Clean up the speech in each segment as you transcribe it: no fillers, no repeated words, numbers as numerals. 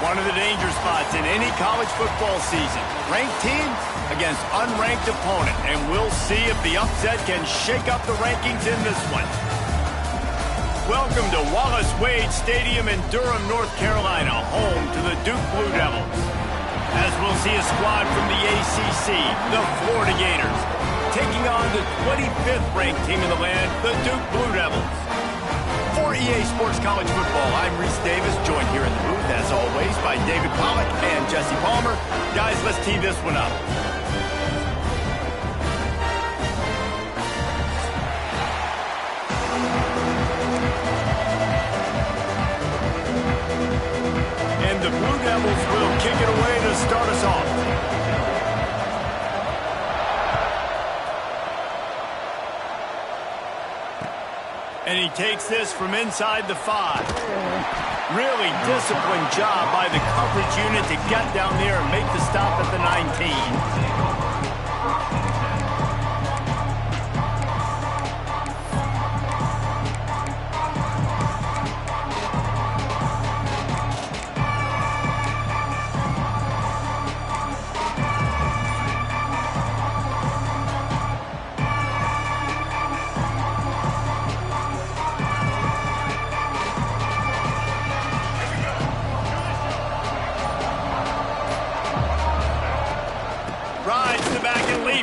One of the danger spots in any college football season. Ranked team against unranked opponent. And we'll see if the upset can shake up the rankings in this one. Welcome to Wallace Wade Stadium in Durham, North Carolina, home to the Duke Blue Devils. As we'll see a squad from the ACC, the Florida Gators, taking on the 25th ranked team in the land, the Duke Blue Devils. For EA Sports College Football, I'm Reese Davis, joined here in the booth, as always, by David Pollack and Jesse Palmer. Guys, let's tee this one up. And the Blue Devils will kick it away to start us off. And he takes this from inside the 5. Really disciplined job by the coverage unit to get down there and make the stop at the 19.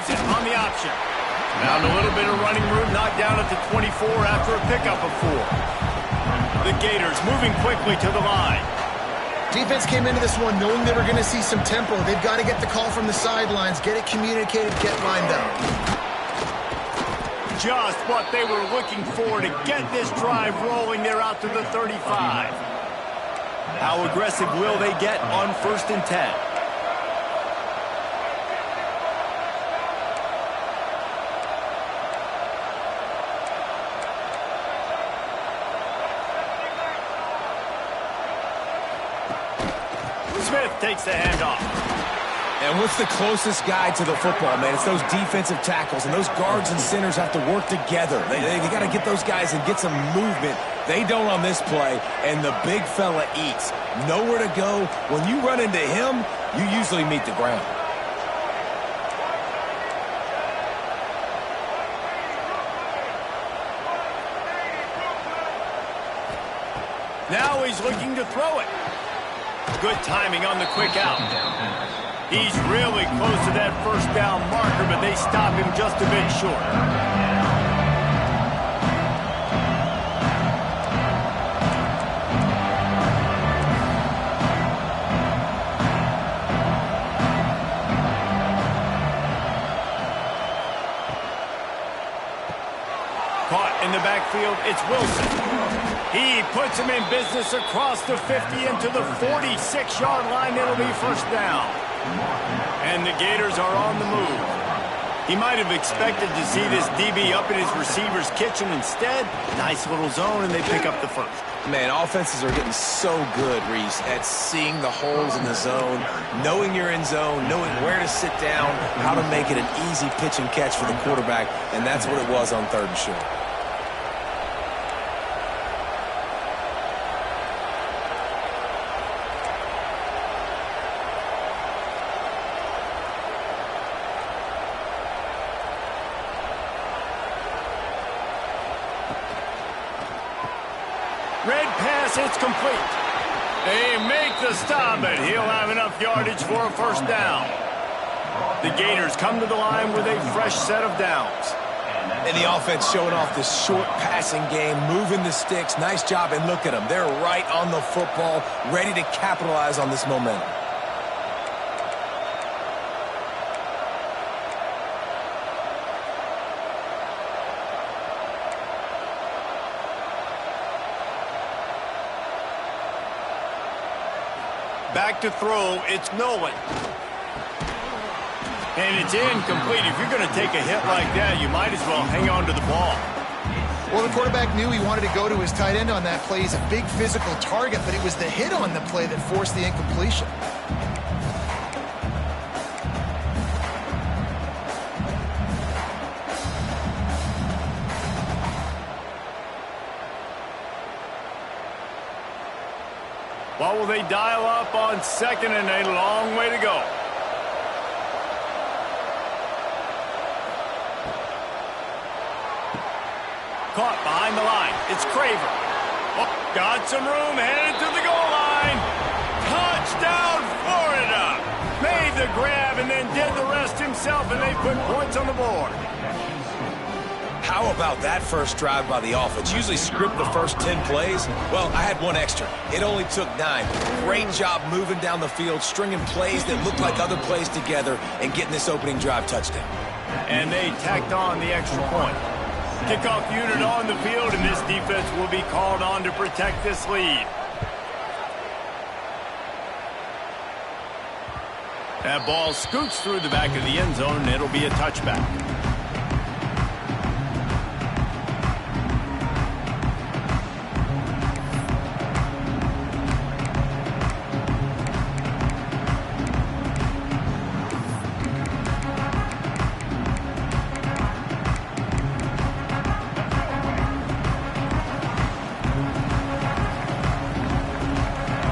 On the option. Found a little bit of running room, knocked down at the 24 after a pickup of 4. The Gators moving quickly to the line. Defense came into this one knowing they were going to see some tempo. They've got to get the call from the sidelines, get it communicated, get lined up. Just what they were looking for to get this drive rolling. They're out to the 35. How aggressive will they get on 1st and 10? Smith takes the handoff. And what's the closest guy to the football, man? It's those defensive tackles, and those guards and centers have to work together. They got to get those guys and get some movement. They don't on this play, and the big fella eats. Nowhere to go. When you run into him, you usually meet the ground. Now he's looking to throw it. Good timing on the quick out. He's really close to that 1st down marker, but they stop him just a bit short. Caught in the backfield, it's Wilson. He puts him in business across the 50 into the 46-yard line. It'll be 1st down. And the Gators are on the move. He might have expected to see this DB up in his receiver's kitchen. Instead, nice little zone, and they pick up the 1st. Man, offenses are getting so good, Reese, at seeing the holes in the zone, knowing you're in zone, knowing where to sit down, how to make it an easy pitch and catch for the quarterback, and that's what it was on 3rd and short. Red pass, it's complete. They make the stop, but he'll have enough yardage for a 1st down. The Gators come to the line with a fresh set of downs. And the offense showing off this short passing game, moving the sticks. Nice job, and look at them. They're right on the football, ready to capitalize on this momentum. Back to throw, it's Nolan. And it's incomplete. If you're going to take a hit like that, you might as well hang on to the ball. Well, the quarterback knew he wanted to go to his tight end on that play. He's a big physical target, but it was the hit on the play that forced the incompletion. What will they dial up on second and a long way to go? Caught behind the line. It's Craver. Oh, got some room, headed to the goal line. Touchdown, Florida. Made the grab and then did the rest himself, and they put points on the board. How about that first drive by the offense? Usually script the first 10 plays. Well, I had one extra. It only took 9. Great job moving down the field, stringing plays that looked like other plays together, and getting this opening drive touchdown. And they tacked on the extra point. Kickoff unit on the field, and this defense will be called on to protect this lead. That ball scoots through the back of the end zone, and it'll be a touchback.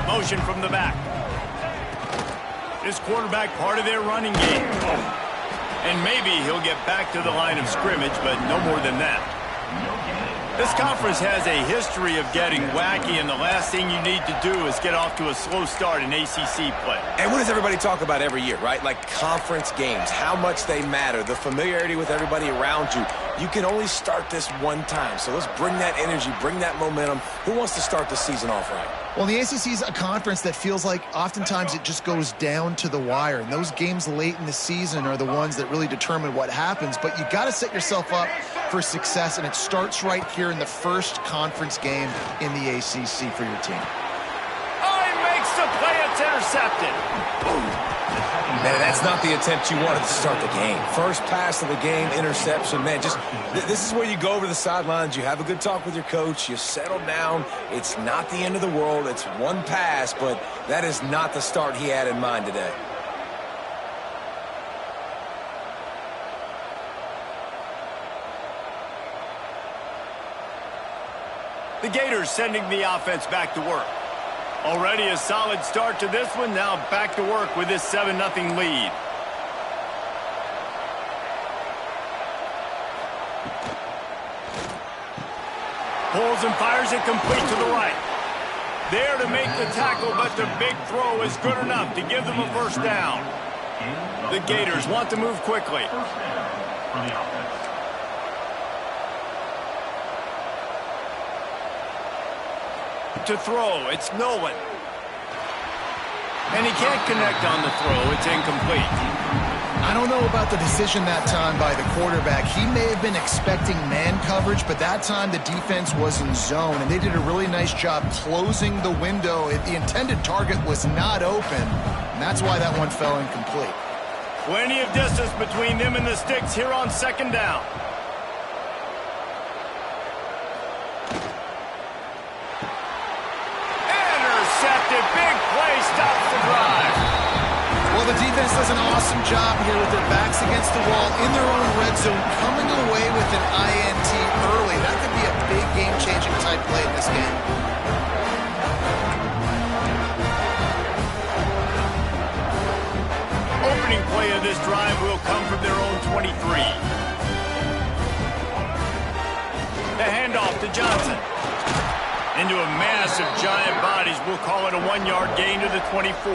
Motion from the back. This quarterback part of their running game. And maybe he'll get back to the line of scrimmage, but no more than that. This conference has a history of getting wacky, and the last thing you need to do is get off to a slow start in ACC play. And what does everybody talk about every year, right? Like conference games, how much they matter, the familiarity with everybody around you. You can only start this one time, so let's bring that energy, bring that momentum. Who wants to start the season off right? Well, the ACC is a conference that feels like oftentimes it just goes down to the wire. And those games late in the season are the ones that really determine what happens. But you got to set yourself up for success, and it starts right here in the first conference game in the ACC for your team. Oh, he makes the play. It's intercepted. Man, that's not the attempt you wanted to start the game. First pass of the game, interception. Man, just this is where you go over the sidelines. You have a good talk with your coach. You settle down. It's not the end of the world. It's one pass, but that is not the start he had in mind today. The Gators sending the offense back to work. Already a solid start to this one. Now back to work with this 7-0 lead. Pulls and fires it complete to the right. There to make the tackle, but the big throw is good enough to give them a first down. The Gators want to move quickly. To throw, it's Nolan. And he can't connect on the throw. It's incomplete. I don't know about the decision that time by the quarterback. He may have been expecting man coverage, but that time the defense was in zone, and they did a really nice job closing the window. The intended target was not open, and that's why that one fell incomplete. Plenty of distance between them and the sticks here on second down. Intercepted. Big play stops the drive. Well, the defense does an awesome job here with their backs against the wall in their own red zone, coming away with an INT early. That could be a big game-changing type play in this game. Opening play of this drive will come from their own 23. The handoff to Johnson. Into a mass of giant bodies. We'll call it a 1-yard gain to the 24.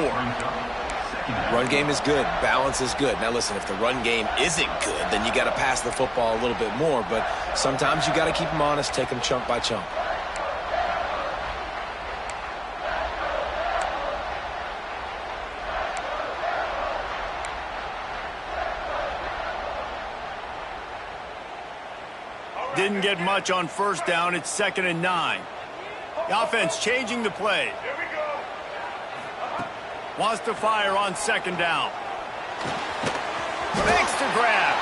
Run game is good. Balance is good. Now, listen, if the run game isn't good, then you got to pass the football a little bit more. But sometimes you got to keep them honest, take them chunk by chunk. Didn't get much on first down. It's 2nd and 9. The offense changing the play. Wants to fire on second down. Makes the grab.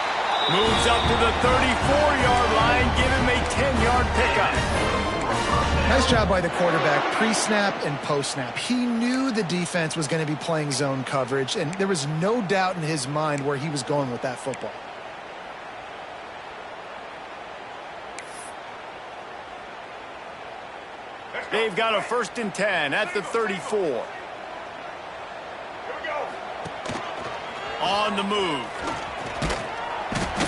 Moves up to the 34-yard line. Give him a 10-yard pickup. Nice job by the quarterback, pre-snap and post-snap. He knew the defense was going to be playing zone coverage, and there was no doubt in his mind where he was going with that football. They They've got a 1st and 10 at the 34. On the move.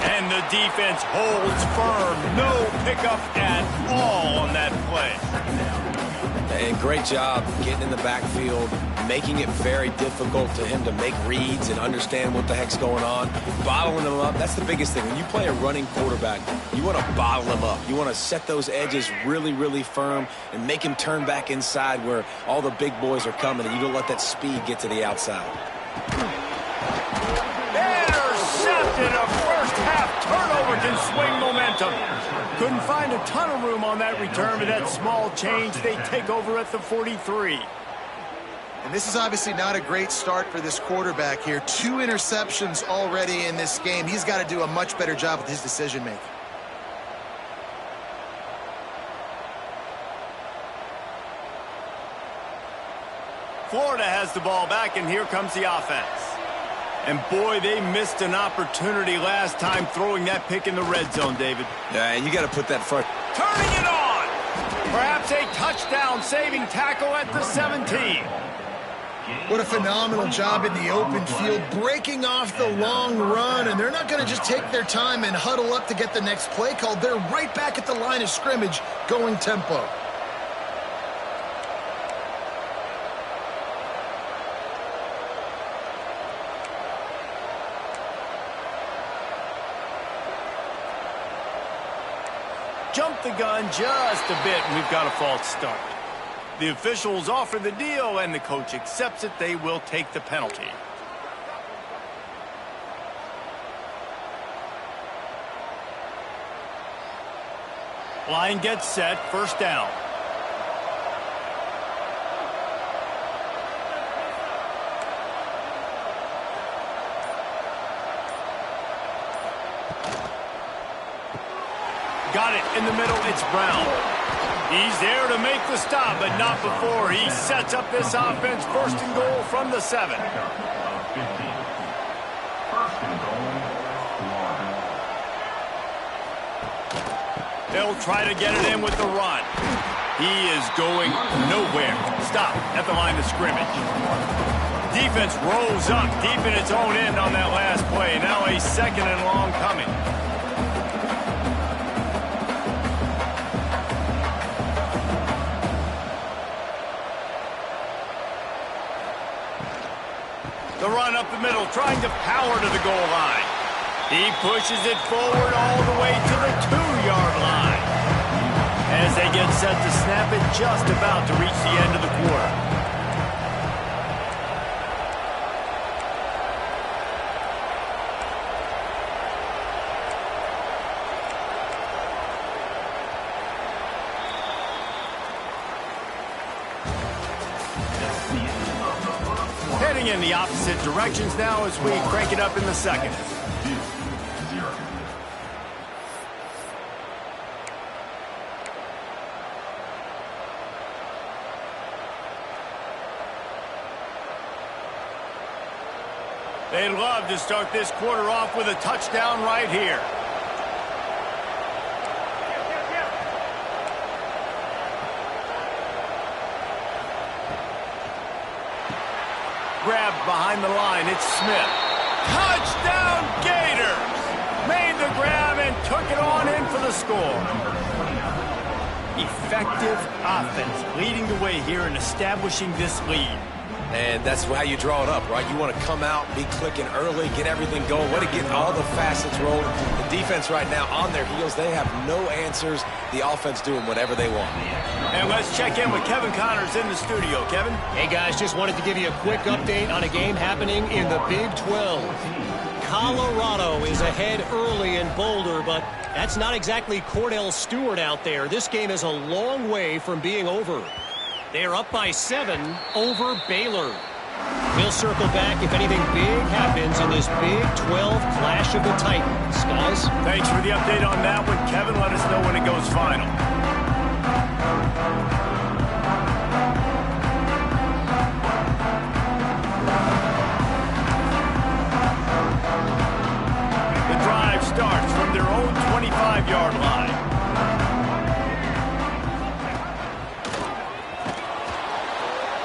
And the defense holds firm. No pickup at all on that play. And great job getting in the backfield, making it very difficult to him to make reads and understand what the heck's going on. Bottling him up, that's the biggest thing. When you play a running quarterback, you want to bottle him up. You want to set those edges really, really firm and make him turn back inside where all the big boys are coming, and you don't let that speed get to the outside. Intercepted. A first-half turnover can swing momentum. Couldn't find a ton of room on that return, but that small change, they take over at the 43. And this is obviously not a great start for this quarterback here. 2 interceptions already in this game. He's got to do a much better job with his decision-making. Florida has the ball back, and here comes the offense. And, boy, they missed an opportunity last time throwing that pick in the red zone, David. Yeah, and you got to put that front. Turning it on! Perhaps a touchdown-saving tackle at the 17. What a phenomenal job in the open field, breaking off the long run, and they're not going to just take their time and huddle up to get the next play called. They're right back at the line of scrimmage, going tempo. Jumped the gun just a bit, and we've got a false start. The officials offer the deal, and the coach accepts it. They will take the penalty. Line gets set, 1st down. Got it in the middle, it's Brown. He's there to make the stop, but not before he sets up this offense. 1st and goal from the 7. They'll try to get it in with the run. He is going nowhere. Stop at the line of scrimmage. Defense rolls up deep in its own end on that last play. Now a 2nd and long coming. The run up the middle, trying to power to the goal line. He pushes it forward all the way to the 2-yard line. As they get set to snap it, just about to reach the end of the quarter. Heading in the opposite directions now as we crank it up in the 2nd. They'd love to start this quarter off with a touchdown right here. Grabbed behind the line, it's Smith. Touchdown Gators! Made the grab and took it on in for the score. Effective offense leading the way here and establishing this lead. And that's how you draw it up, right? You want to come out, be clicking early, get everything going, want to get all the facets rolling. The defense right now on their heels, they have no answers. The offense doing whatever they want. And let's check in with Kevin Connors in the studio. Kevin? Hey, guys, just wanted to give you a quick update on a game happening in the Big 12. Colorado is ahead early in Boulder, but that's not exactly Cordell Stewart out there. This game is a long way from being over. They are up by 7 over Baylor. We'll circle back if anything big happens in this Big 12 Clash of the Titans. Guys? Thanks for the update on that one, Kevin. Let us know when it goes final. The drive starts from their own 25-yard line.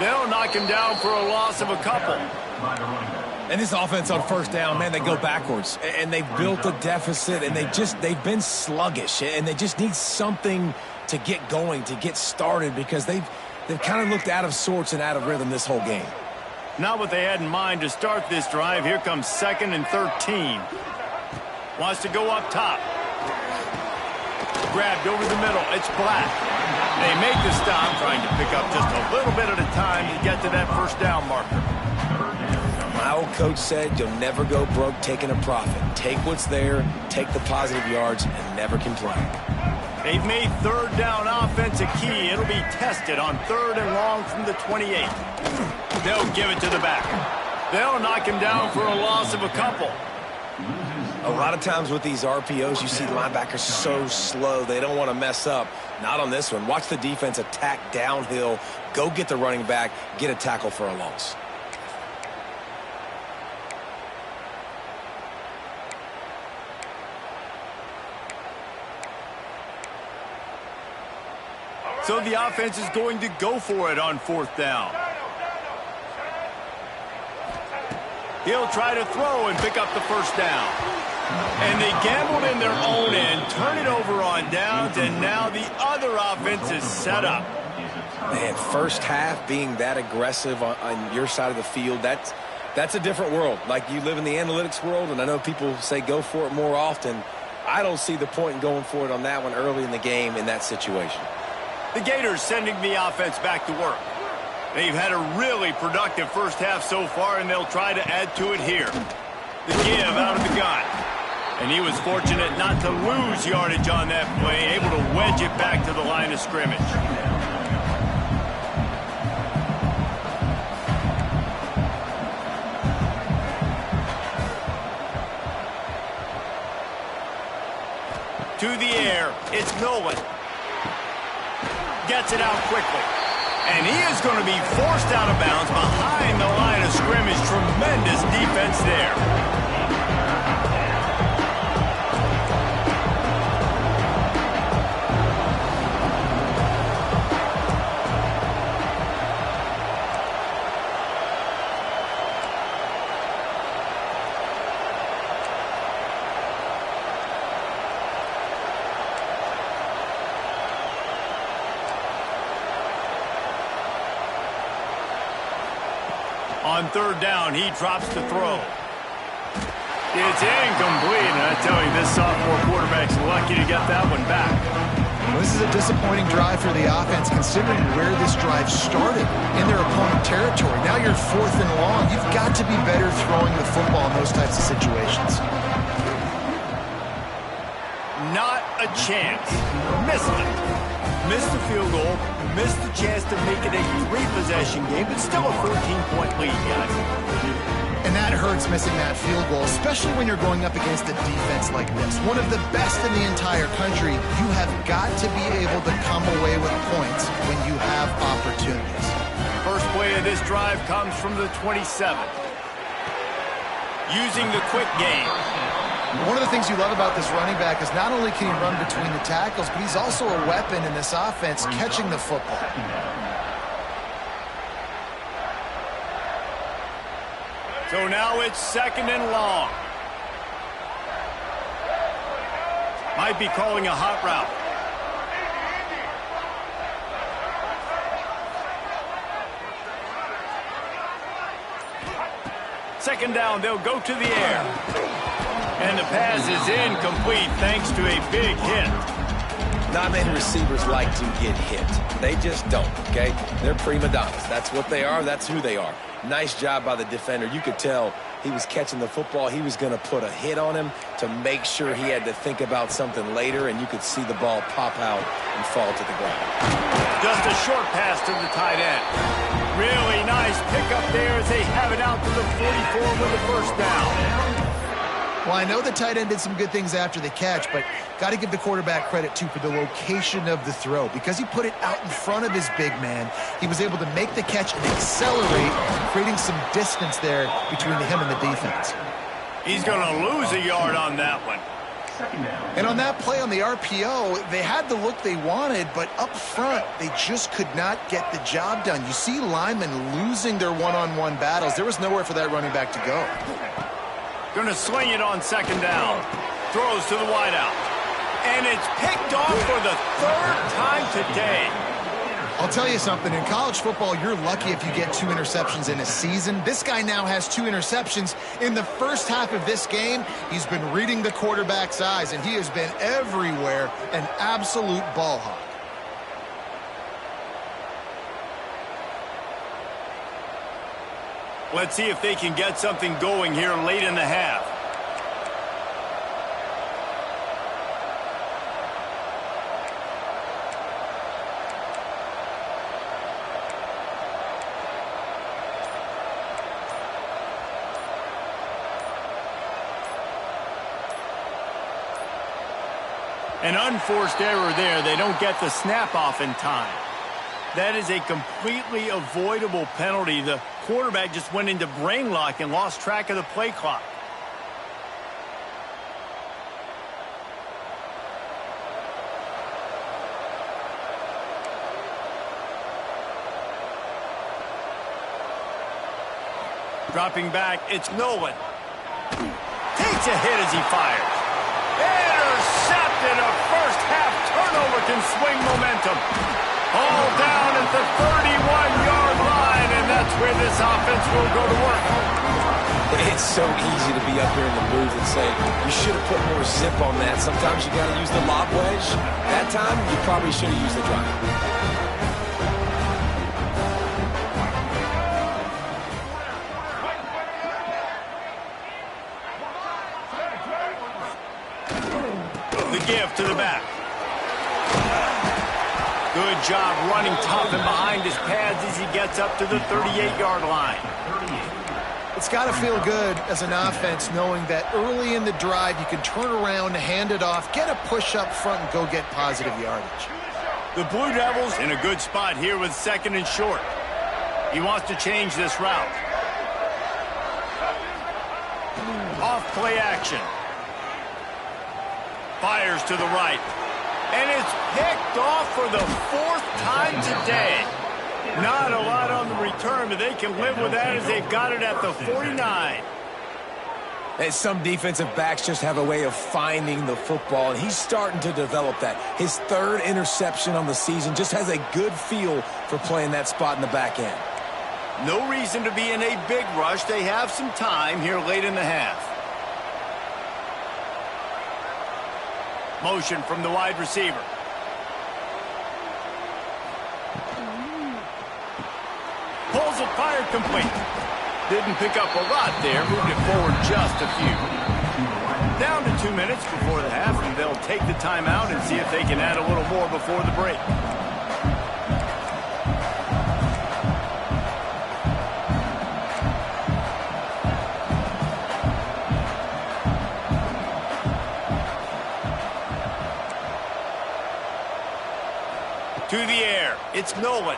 They'll knock him down for a loss of a couple. And this offense on first down, man, they go backwards. And they've built a deficit, and they've been sluggish. And they just need something to get going, to get started, because they've kind of looked out of sorts and out of rhythm this whole game. Not what they had in mind to start this drive. Here comes 2nd and 13. Wants to go up top. Grabbed over the middle. It's Black. They make the stop, trying to pick up just a little bit at a time to get to that first down marker. My old coach said you'll never go broke taking a profit. Take what's there, take the positive yards, and never complain. They've made 3rd down offense a key. It'll be tested on 3rd and long from the 28. They'll give it to the back. They'll knock him down for a loss of a couple. A lot of times with these RPOs, you see linebackers so slow, they don't want to mess up. Not on this one. Watch the defense attack downhill, go get the running back, get a tackle for a loss. So the offense is going to go for it on 4th down. He'll try to throw and pick up the first down. And they gambled in their own end, turn it over on downs, and now the other offense is set up. Man, first half being that aggressive on your side of the field, that's a different world. Like, you live in the analytics world, and I know people say go for it more often. I don't see the point in going for it on that one early in the game in that situation. The Gators sending the offense back to work. They've had a really productive first half so far, and they'll try to add to it here. The give out of the gun. And he was fortunate not to lose yardage on that play, able to wedge it back to the line of scrimmage. To the air, it's Nolan. Gets it out quickly. And he is going to be forced out of bounds behind the line of scrimmage. Tremendous defense there. On 3rd down, he drops to throw. It's incomplete, and I tell you, this sophomore quarterback's lucky to get that one back. Well, this is a disappointing drive for the offense, considering where this drive started, in their opponent territory. Now you're 4th and long. You've got to be better throwing the football in those types of situations. Not a chance. Missed it. Missed the field goal, missed the chance to make it a 3-possession game, but still a 14-point lead, guys. And that hurts, missing that field goal, especially when you're going up against a defense like this. One of the best in the entire country. You have got to be able to come away with points when you have opportunities. First play of this drive comes from the 27. Using the quick game. One of the things you love about this running back is not only can he run between the tackles, but he's also a weapon in this offense, catching the football. So now it's 2nd and long. Might be calling a hot route. Second down, they'll go to the air. And the pass is incomplete thanks to a big hit. Not many receivers like to get hit. They just don't, okay? They're prima donnas. That's what they are. That's who they are. Nice job by the defender. You could tell he was catching the football. He was going to put a hit on him to make sure he had to think about something later, and you could see the ball pop out and fall to the ground. Just a short pass to the tight end. Really nice pickup there as they have it out to the 44 with the first down. Well, I know the tight end did some good things after the catch, but got to give the quarterback credit, too, for the location of the throw. Because he put it out in front of his big man, he was able to make the catch and accelerate, creating some distance there between him and the defense. He's going to lose a yard on that one. And on that play on the RPO, they had the look they wanted, but up front, they just could not get the job done. You see linemen losing their one-on-one battles. There was nowhere for that running back to go. Going to swing it on second down. Throws to the wideout. And it's picked off for the third time today. I'll tell you something. In college football, you're lucky if you get 2 interceptions in a season. This guy now has 2 interceptions. In the first half of this game, he's been reading the quarterback's eyes, and he has been everywhere, an absolute ball hawk. Let's see if they can get something going here late in the half. An unforced error there. They don't get the snap off in time. That is a completely avoidable penalty. The quarterback just went into brain lock and lost track of the play clock. Dropping back, it's Nolan. Takes a hit as he fires. Intercepted. A first half turnover can swing momentum. All down at the 31-yard line, and that's where this offense will go to work. It's so easy to be up here in the booth and say, you should have put more zip on that. Sometimes you got to use the lob wedge. That time, you probably should have used the drive. The give to the back. Good job running tough and behind his pads as he gets up to the 38-yard line. It's got to feel good as an offense knowing that early in the drive you can turn around, hand it off, get a push up front, and go get positive yardage. The Blue Devils in a good spot here with second and short. He wants to change this route. Off play action. Fires to the right. And it's picked off for the 4th time today. Not a lot on the return, but they can live with that as they've got it at the 49. And some defensive backs just have a way of finding the football, and he's starting to develop that. His 3rd interception on the season, just has a good feel for playing that spot in the back end. No reason to be in a big rush. They have some time here late in the half. Motion from the wide receiver. Pulls it, fired complete. Didn't pick up a lot there, moved it forward just a few. Down to 2 minutes before the half, and they'll take the timeout and see if they can add a little more before the break. To the air, it's Nolan.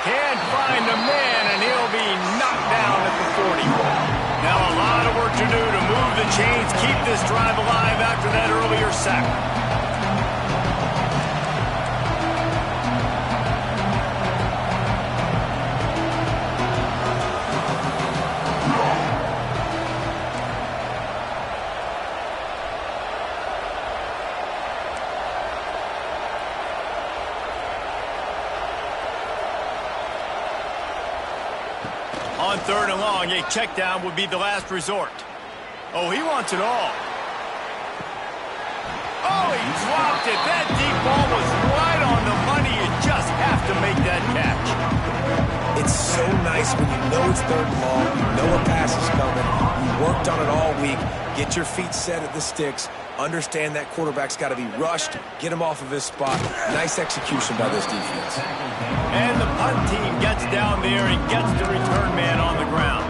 Can't find a man, and he'll be knocked down at the 40. Now a lot of work to do to move the chains, keep this drive alive after that earlier sack. On 3rd and long, a check down would be the last resort. Oh, he wants it all. Oh, he dropped it. That deep ball was right on the money. You just have to make that catch. It's so nice when you know it's 3rd and long, you know a pass is coming, you worked on it all week, get your feet set at the sticks, understand that quarterback's got to be rushed, get him off of his spot. Nice execution by this defense. And the punt team gets down there and gets the return man on the ground.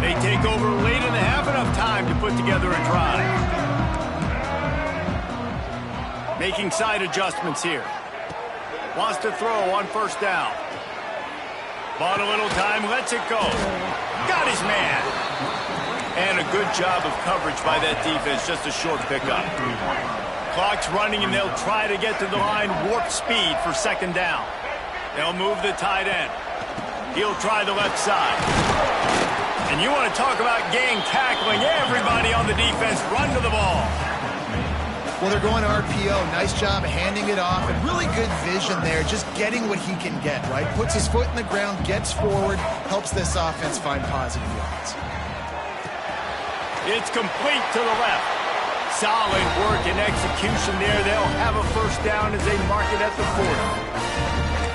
They take over late in the half, enough time to put together a drive. Making side adjustments here. Wants to throw on first down. Bought a little time, lets it go. Got his man. And a good job of coverage by that defense, just a short pickup. Clock's running, and they'll try to get to the line, warp speed for second down. They'll move the tight end. He'll try the left side. And you want to talk about gang tackling. Everybody on the defense run to the ball. Well, they're going to RPO. Nice job handing it off, and really good vision there, just getting what he can get, right? Puts his foot in the ground, gets forward, helps this offense find positive yards. It's complete to the left. Solid work and execution there. They'll have a first down as they mark it at the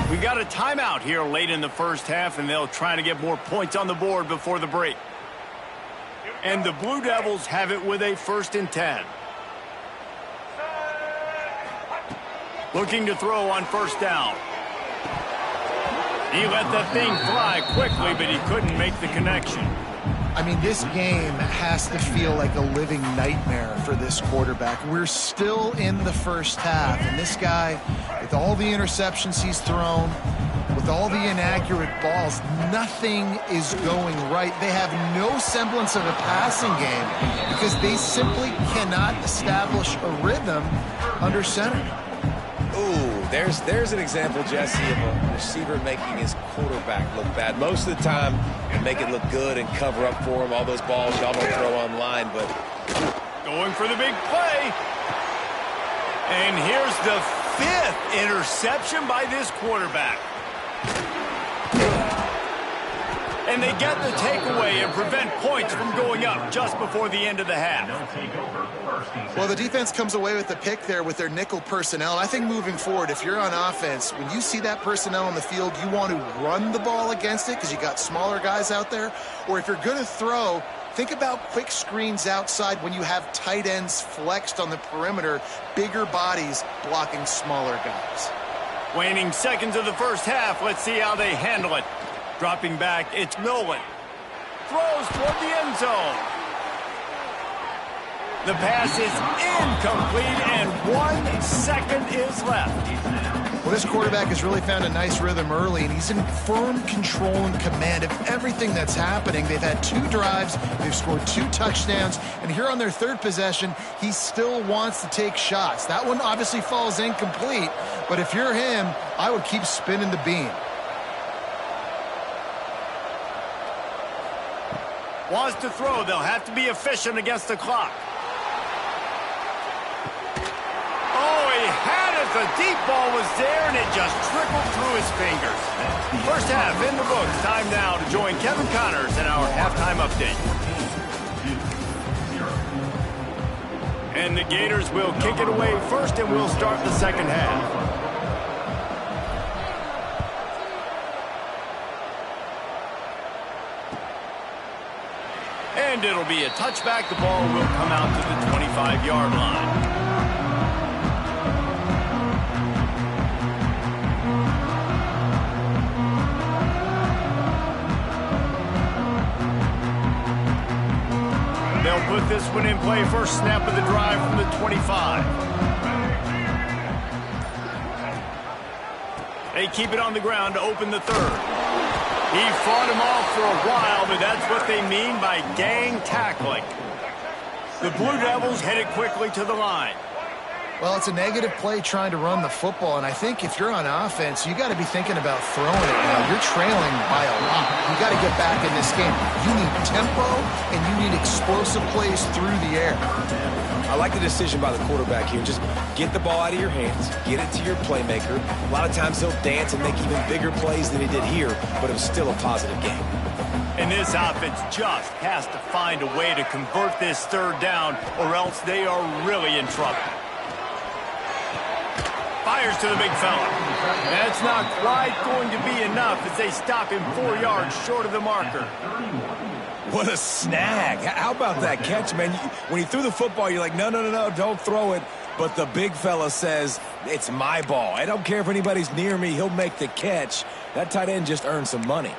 40. We got a timeout here late in the first half, and they'll try to get more points on the board before the break. And the Blue Devils have it with a 1st and 10. Looking to throw on first down. He let that thing fly quickly, but he couldn't make the connection. I mean, this game has to feel like a living nightmare for this quarterback. We're still in the first half, and this guy, with all the interceptions he's thrown, with all the inaccurate balls, nothing is going right. They have no semblance of a passing game because they simply cannot establish a rhythm under center. Ooh, there's an example, Jesse, of a receiver making his quarterback look bad. Most of the time, you make it look good and cover up for him. All those balls y'all don't throw online, but... Going for the big play. And here's the 5th interception by this quarterback. And they get the takeaway and prevent points from going up just before the end of the half. Well, the defense comes away with the pick there with their nickel personnel. I think moving forward, if you're on offense, when you see that personnel on the field, you want to run the ball against it because you got smaller guys out there. Or if you're going to throw, think about quick screens outside when you have tight ends flexed on the perimeter, bigger bodies blocking smaller guys. Waning seconds of the first half. Let's see how they handle it. Dropping back, it's Nolan. Throws toward the end zone. The pass is incomplete, and 1 second is left. Well, this quarterback has really found a nice rhythm early, and he's in firm control and command of everything that's happening. They've had 2 drives, they've scored 2 touchdowns, and here on their 3rd possession, he still wants to take shots. That one obviously falls incomplete, but if you're him, I would keep spinning the beam. Wants to throw. They'll have to be efficient against the clock. Oh, he had it. The deep ball was there, and it just trickled through his fingers. First half in the books. Time now to join Kevin Connors in our halftime update. And the Gators will kick it away first, and we'll start the second half. And it'll be a touchback. The ball will come out to the 25-yard line. They'll put this one in play. First snap of the drive from the 25. They keep it on the ground to open the 3rd. He fought him off for a while, but that's what they mean by gang tackling. The Blue Devils headed quickly to the line. Well, it's a negative play trying to run the football, and I think if you're on offense, you got to be thinking about throwing it now. You're trailing by a lot. You got to get back in this game. You need tempo, and you need explosive plays through the air. I like the decision by the quarterback here. Just get the ball out of your hands, get it to your playmaker. A lot of times he'll dance and make even bigger plays than he did here, but it was still a positive game. And this offense just has to find a way to convert this 3rd down, or else they are really in trouble. Fires to the big fella. That's not quite going to be enough as they stop him 4 yards short of the marker. What a snag. How about that catch, man? When he threw the football, you're like, no, don't throw it. But the big fella says, it's my ball. I don't care if anybody's near me. He'll make the catch. That tight end just earned some money.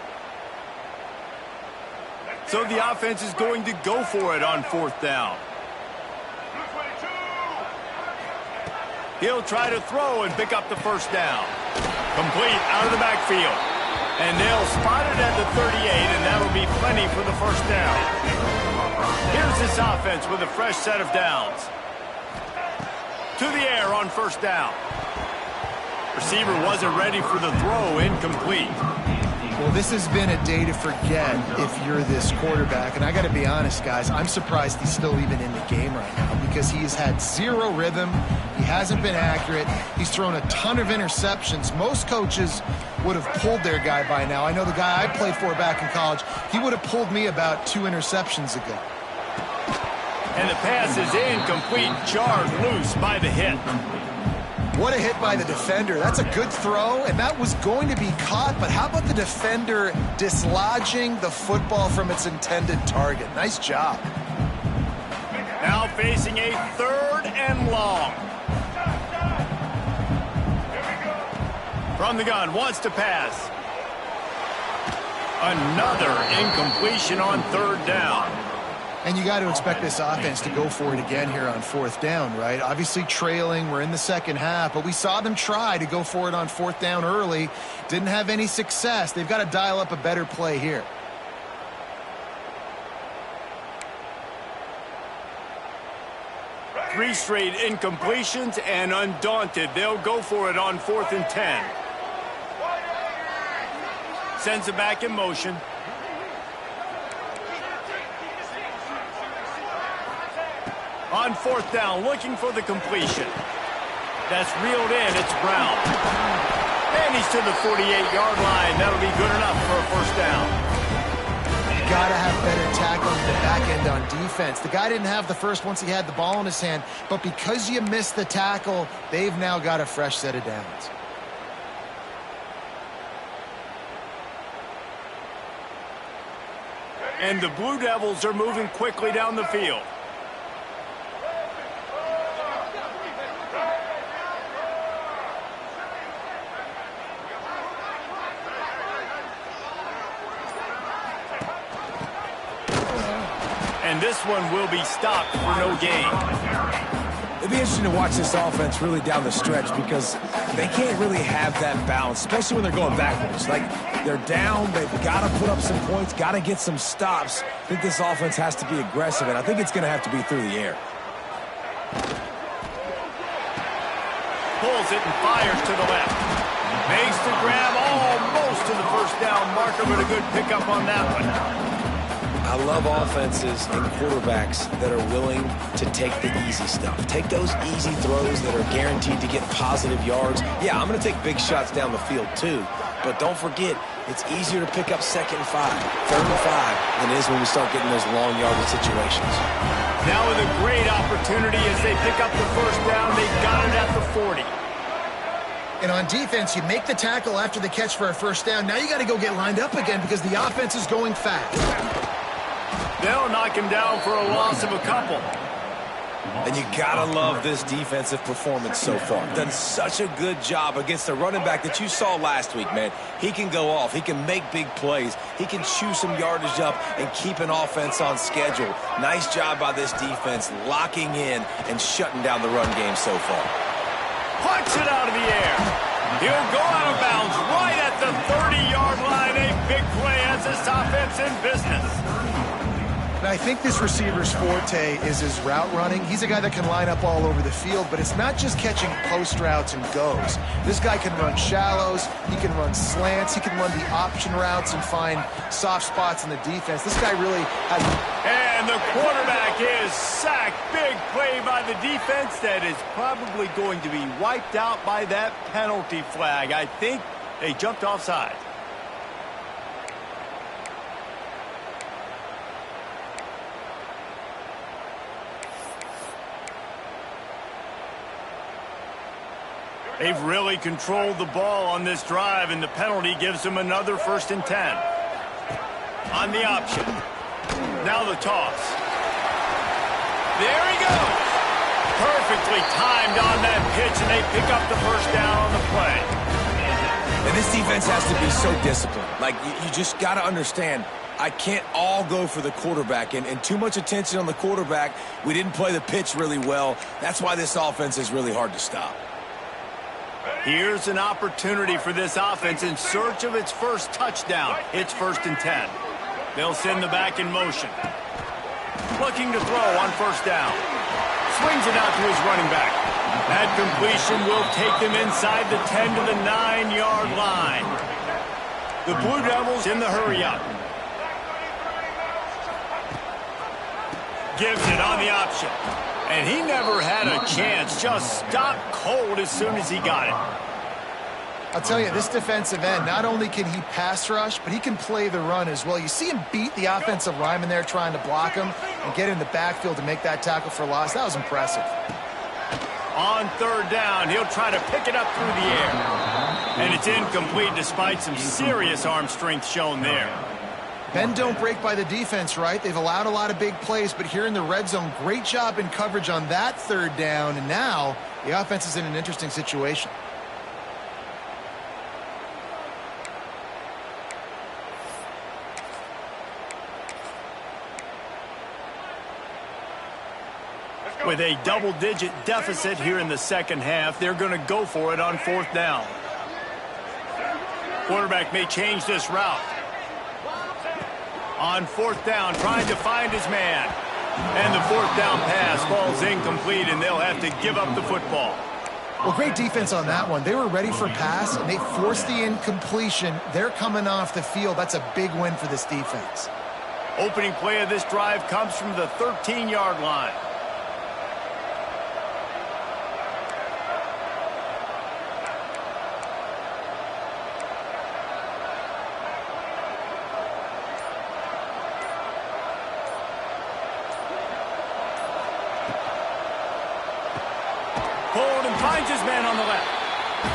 So the offense is going to go for it on 4th down. He'll try to throw and pick up the first down. Complete out of the backfield. And they'll spot it at the 38, and that'll be plenty for the first down. Here's this offense with a fresh set of downs. To the air on first down. Receiver wasn't ready for the throw, incomplete. Well, this has been a day to forget if you're this quarterback. And I got to be honest, guys, I'm surprised he's still even in the game right now because he has had zero rhythm. He hasn't been accurate. He's thrown a ton of interceptions. Most coaches would have pulled their guy by now. I know the guy I played for back in college, he would have pulled me about 2 interceptions ago. And the pass is incomplete, jarred loose by the hit. What a hit by the defender. That's a good throw, and that was going to be caught, but how about the defender dislodging the football from its intended target? Nice job. Now facing a 3rd and long. From the gun, wants to pass. Another incompletion on 3rd down. And you got to expect this offense to go for it again here on 4th down, right? Obviously trailing, we're in the second half, but we saw them try to go for it on 4th down early. Didn't have any success. They've got to dial up a better play here. Three straight incompletions, and undaunted, they'll go for it on 4th and 10. Sends it back in motion. On 4th down, looking for the completion. That's reeled in. It's Brown. And he's to the 48-yard line. That'll be good enough for a first down. You got to have better tackling in the back end on defense. The guy didn't have the first once he had the ball in his hand, but because you missed the tackle, they've now got a fresh set of downs. And the Blue Devils are moving quickly down the field. And this one will be stopped for no gain. It'll be interesting to watch this offense really down the stretch because they can't really have that balance, especially when they're going backwards. Like, they're down, they've got to put up some points, got to get some stops. I think this offense has to be aggressive, and I think it's going to have to be through the air. Pulls it and fires to the left. Makes the grab almost to the first down marker, but a good pickup on that one. I love offenses and quarterbacks that are willing to take the easy stuff. Take those easy throws that are guaranteed to get positive yards. Yeah, I'm going to take big shots down the field too, but don't forget, it's easier to pick up 2nd and 5, 3rd and 5 than it is when we start getting those long yardage situations. Now with a great opportunity as they pick up the first down, they got it at the 40. And on defense, you make the tackle after the catch for a first down. Now you got to go get lined up again because the offense is going fast. They'll knock him down for a loss of a couple. And you gotta love this defensive performance so far. Done such a good job against the running back that you saw last week, man. He can go off. He can make big plays. He can chew some yardage up and keep an offense on schedule. Nice job by this defense locking in and shutting down the run game so far. Punch it out of the air. He'll go out of bounds right at the 30-yard line. A big play as this offense in business. And I think this receiver's forte is his route running. He's a guy that can line up all over the field, but it's not just catching post routes and goes. This guy can run shallows, he can run slants, he can run the option routes and find soft spots in the defense. This guy really has... And the quarterback is sacked. Big play by the defense that is probably going to be wiped out by that penalty flag. I think they jumped offside. They've really controlled the ball on this drive, and the penalty gives them another 1st and 10. On the option. Now the toss. There he goes. Perfectly timed on that pitch, and they pick up the first down on the play. And this defense has to be so disciplined. Like, you just got to understand, I can't all go for the quarterback, and too much attention on the quarterback. We didn't play the pitch really well. That's why this offense is really hard to stop. Here's an opportunity for this offense in search of its first touchdown. It's 1st and 10. They'll send the back in motion. Looking to throw on 1st down. Swings it out to his running back. That completion will take them inside the 10 to the 9-yard line. The Blue Devils in the hurry up. Gives it on the option. And he never had a chance. Just stopped cold as soon as he got it. I'll tell you, this defensive end, not only can he pass rush, but he can play the run as well. You see him beat the offensive lineman there trying to block him and get in the backfield to make that tackle for loss. That was impressive. On 3rd down, he'll try to pick it up through the air. And it's incomplete despite some serious arm strength shown there. Bend don't break by the defense, right? They've allowed a lot of big plays, but here in the red zone, great job in coverage on that 3rd down. And now the offense is in an interesting situation. With a double-digit deficit here in the 2nd half, they're going to go for it on 4th down. Quarterback may change this route. On 4th down, trying to find his man. And the 4th down pass falls incomplete, and they'll have to give up the football. Well, great defense on that one. They were ready for pass, and they forced the incompletion. They're coming off the field. That's a big win for this defense. Opening play of this drive comes from the 13-yard line. Finds his man on the left.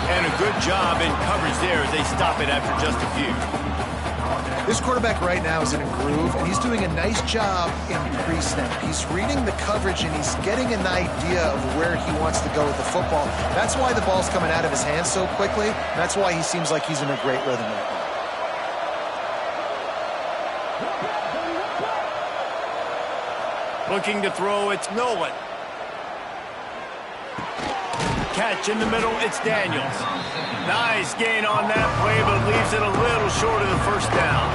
And a good job in coverage there as they stop it after just a few. This quarterback right now is in a groove, and he's doing a nice job in pre-snap. He's reading the coverage, and he's getting an idea of where he wants to go with the football. That's why the ball's coming out of his hands so quickly. That's why he seems like he's in a great rhythm right now. Looking to throw, it's Nolan. Catch in the middle, it's Daniels. Nice gain on that play, but leaves it a little short of the 1st down.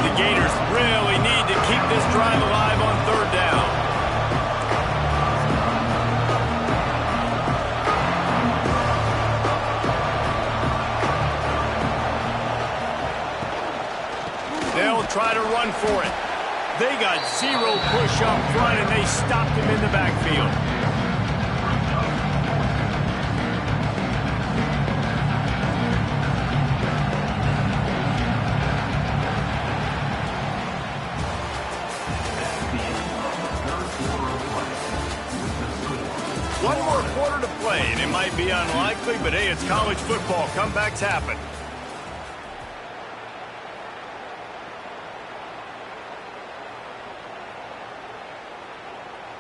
The Gators really need to keep this drive alive on 3rd down. They'll try to run for it. They got 0 push up front, and they stopped him in the backfield. One more quarter to play, and it might be unlikely, but hey, it's college football. Comebacks happen.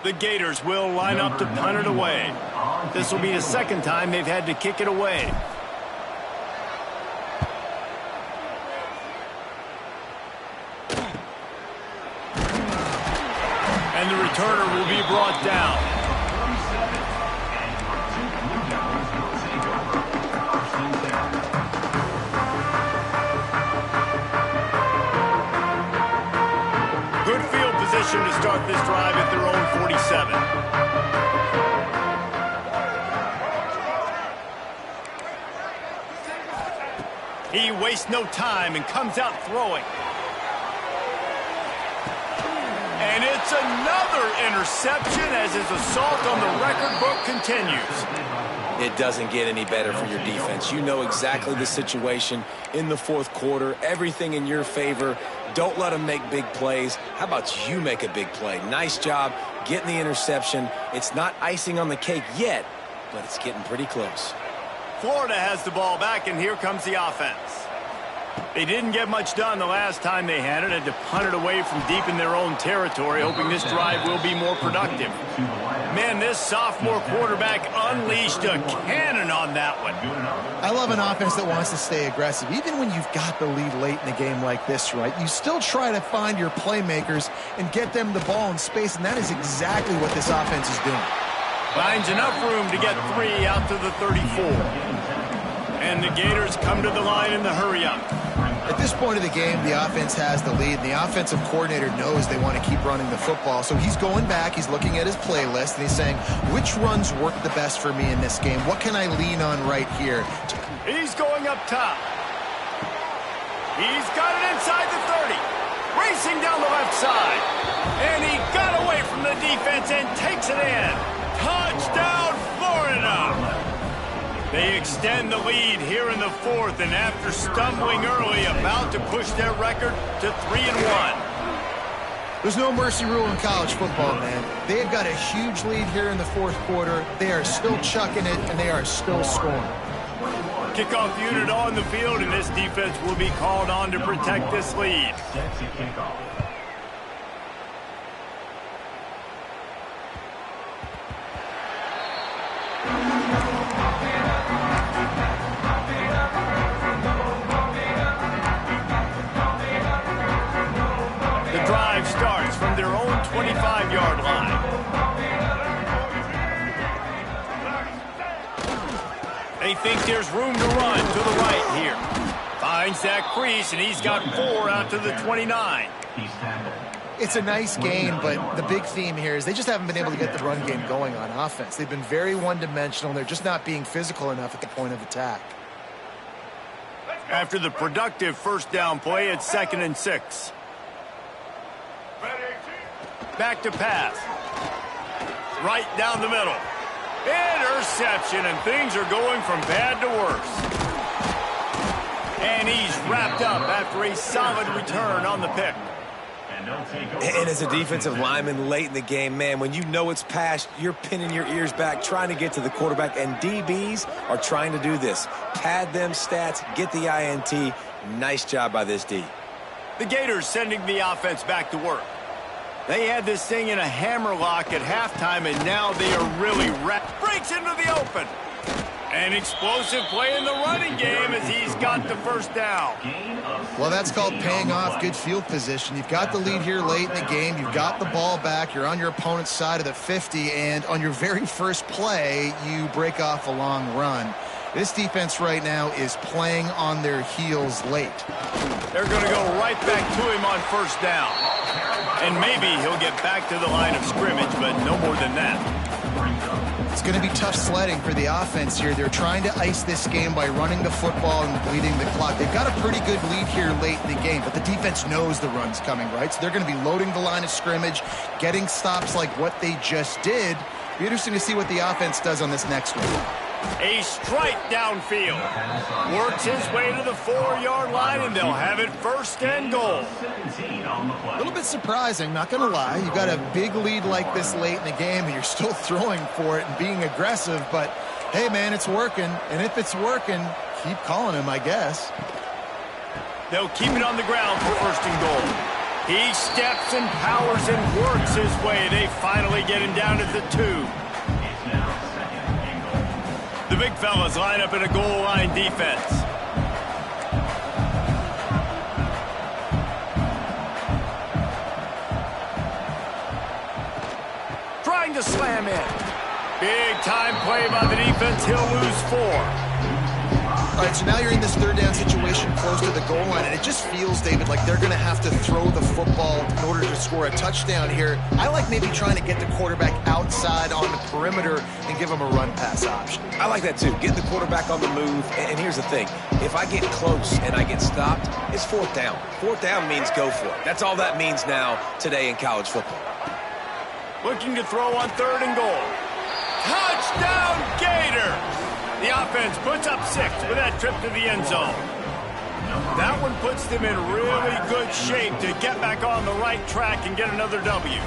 The Gators will line up to punt it away. This will be the 2nd time they've had to kick it away. And the returner will be brought down. Good field position to start this drive at their own 47. He wastes no time and comes out throwing. And it's another interception as his assault on the record book continues. It doesn't get any better for your defense. You know exactly the situation in the 4th quarter. Everything in your favor. Don't let them make big plays. How about you make a big play? Nice job getting the interception. It's not icing on the cake yet, but it's getting pretty close. Florida has the ball back, and here comes the offense. They didn't get much done the last time they had it. Had to punt it away from deep in their own territory, hoping this drive will be more productive. Man, this sophomore quarterback unleashed a cannon on that one. I love an offense that wants to stay aggressive. Even when you've got the lead late in the game like this, right, you still try to find your playmakers and get them the ball in space, and that is exactly what this offense is doing. Finds enough room to get 3 out to the 34. And the Gators come to the line in the hurry-up. At this point of the game, the offense has the lead, and the offensive coordinator knows they want to keep running the football. So he's going back, he's looking at his playlist, and he's saying, which runs work the best for me in this game? What can I lean on right here? He's going up top. He's got it inside the 30. Racing down the left side. And he got away from the defense and takes it in. Touchdown, Florida! They extend the lead here in the 4th, and after stumbling early, about to push their record to 3-1. There's no mercy rule in college football, man. They have got a huge lead here in the 4th quarter. They are still chucking it, and they are still scoring. Kickoff unit on the field, and this defense will be called on to protect this lead. The drive starts from their own 25-yard line. They think there's room to run to the right here. Finds that crease, and he's got 4 out to the 29. It's a nice game, but the big theme here is they just haven't been able to get the run game going on offense. They've been very one-dimensional. They're just not being physical enough at the point of attack. After the productive first down play, it's 2nd and 6. Back to pass. Right down the middle. Interception, and things are going from bad to worse. And he's wrapped up after a solid return on the pick. And as a defensive lineman late in the game, man, when you know it's passed, you're pinning your ears back, trying to get to the quarterback, and DBs are trying to do this. Pad them stats, get the INT. Nice job by this D. The Gators sending the offense back to work. They had this thing in a hammerlock at halftime, and now they are really wrapped. Breaks into the open. An explosive play in the running game as he's got the first down. Well, that's called paying off good field position. You've got the lead here late in the game. You've got the ball back. You're on your opponent's side of the 50, and on your very first play, you break off a long run. This defense right now is playing on their heels late. They're going to go right back to him on first down. And maybe he'll get back to the line of scrimmage, but no more than that. It's going to be tough sledding for the offense here. They're trying to ice this game by running the football and bleeding the clock. They've got a pretty good lead here late in the game, but the defense knows the run's coming, right? So they're going to be loading the line of scrimmage, getting stops like what they just did. Be interesting to see what the offense does on this next one. A strike downfield. Works his way to the 4-yard line, and they'll have it 1st and goal. A little bit surprising, not going to lie. You've got a big lead like this late in the game, and you're still throwing for it and being aggressive. But, hey, man, it's working. And if it's working, keep calling him, I guess. They'll keep it on the ground for 1st and goal. He steps and powers and works his way. They finally get him down at the 2. The big fellas line up in a goal line defense. Trying to slam in. Big time play by the defense. He'll lose 4. All right, so now you're in this 3rd down situation close to the goal line, and it just feels, David, like they're going to have to throw the football in order to score a touchdown here. I like maybe trying to get the quarterback outside on the perimeter and give him a run-pass option. I like that too. Get the quarterback on the move. And here's the thing. If I get close and I get stopped, it's 4th down. 4th down means go for it. That's all that means now today in college football. Looking to throw on 3rd and goal. Touchdown, Gators! The offense puts up 6 with that trip to the end zone. That one puts them in really good shape to get back on the right track and get another W.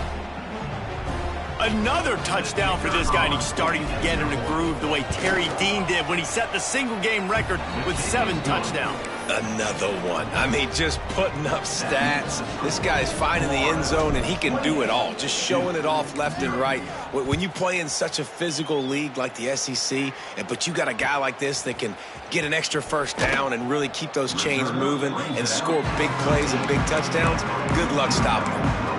Another touchdown for this guy, and he's starting to get in a groove the way Terry Dean did when he set the single-game record with 7 touchdowns. Another one. I mean, just putting up stats. This guy's finding the end zone, and he can do it all. Just showing it off left and right. When you play in such a physical league like the SEC, but you got a guy like this that can get an extra 1st down and really keep those chains moving and score big plays and big touchdowns, good luck stopping him.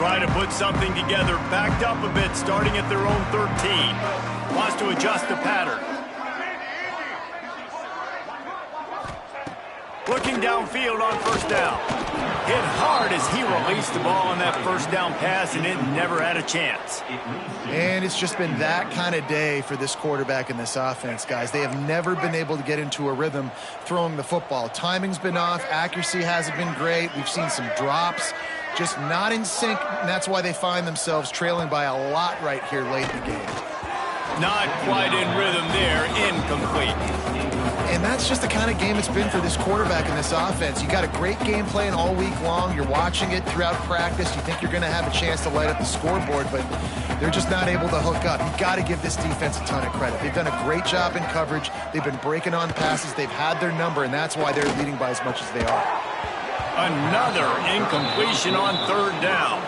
try to put something together, backed up a bit, starting at their own 13. Wants to adjust the pattern. Looking downfield on first down. Hit hard as he released the ball on that first down pass, and it never had a chance. And it's just been that kind of day for this quarterback and this offense, guys. They have never been able to get into a rhythm throwing the football. Timing's been off. Accuracy hasn't been great. We've seen some drops. Just not in sync, and that's why they find themselves trailing by a lot right here late in the game. Not quite in rhythm there. Incomplete. And that's just the kind of game it's been for this quarterback and this offense. You got a great game plan all week long. You're watching it throughout practice. You think you're going to have a chance to light up the scoreboard, but they're just not able to hook up. You got to give this defense a ton of credit. They've done a great job in coverage. They've been breaking on passes. They've had their number, and that's why they're leading by as much as they are. Another incompletion on third down.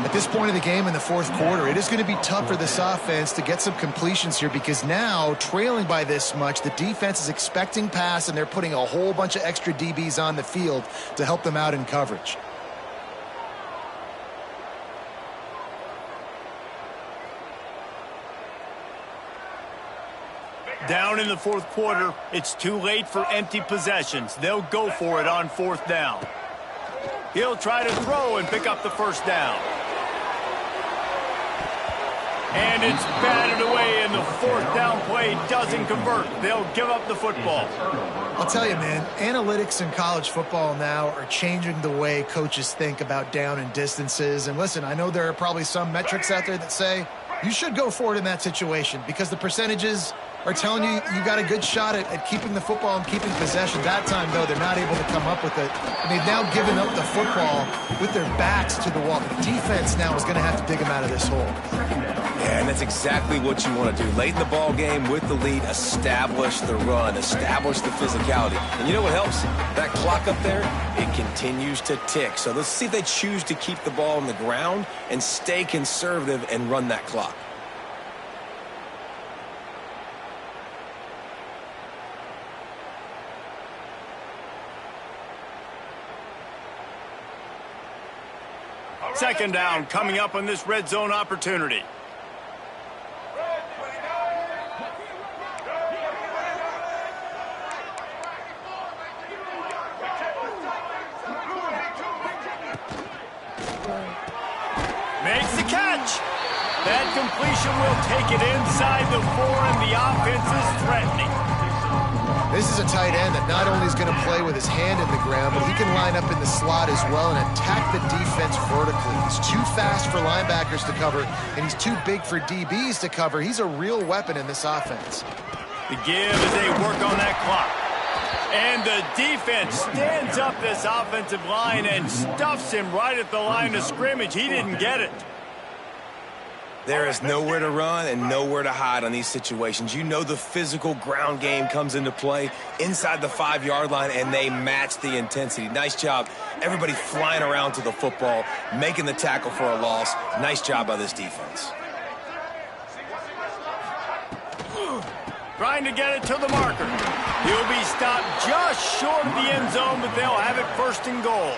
At this point of the game in the fourth quarter, it is going to be tough for this offense to get some completions here because now, trailing by this much, the defense is expecting pass, and they're putting a whole bunch of extra DBs on the field to help them out in coverage. Down in the fourth quarter, it's too late for empty possessions. They'll go for it on fourth down. He'll try to throw and pick up the first down. And it's batted away, and the fourth down play doesn't convert. They'll give up the football. I'll tell you, man, analytics in college football now are changing the way coaches think about down and distances. And listen, I know there are probably some metrics out there that say you should go for it in that situation because the percentages are telling you you got a good shot at keeping the football and keeping possession. That time, though, they're not able to come up with it. And they've now given up the football with their backs to the wall. The defense now is going to have to dig them out of this hole. Yeah, and that's exactly what you want to do. Late in the ball game with the lead, establish the run, establish the physicality. And you know what helps? That clock up there, it continues to tick. So let's see if they choose to keep the ball on the ground and stay conservative and run that clock. Second down coming up on this red zone opportunity. Makes the catch. That completion will take it inside the 4, and the offense is threatening. This is a tight end that not only is going to play with his hand in the ground, but he can line up in the slot as well and attack the defense vertically. He's too fast for linebackers to cover, and he's too big for DBs to cover. He's a real weapon in this offense. The give as they work on that clock. And the defense stands up this offensive line and stuffs him right at the line of scrimmage. He didn't get it. There is nowhere to run and nowhere to hide on these situations. You know the physical ground game comes into play inside the 5-yard line, and they match the intensity. Nice job. Everybody flying around to the football, making the tackle for a loss. Nice job by this defense. Trying to get it to the marker. He'll be stopped just short of the end zone, but they'll have it first and goal.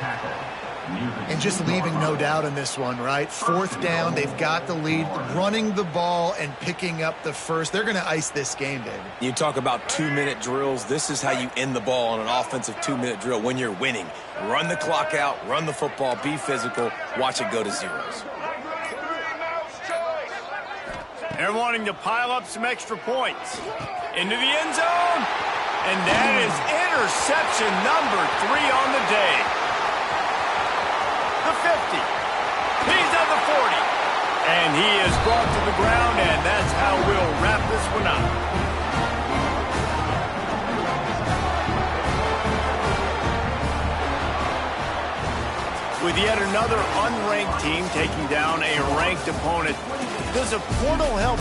And just leaving no doubt in this one, right? Fourth down, they've got the lead, running the ball and picking up the first. They're going to ice this game, David. You talk about 2-minute drills. This is how you end the ball on an offensive 2-minute drill when you're winning. Run the clock out, run the football, be physical, watch it go to zeros. They're wanting to pile up some extra points. Into the end zone. And that is interception number 3 on the day. The 50. He's at the 40. And he is brought to the ground, and that's how we'll wrap this one up. With yet another unranked team taking down a ranked opponent, does a portal help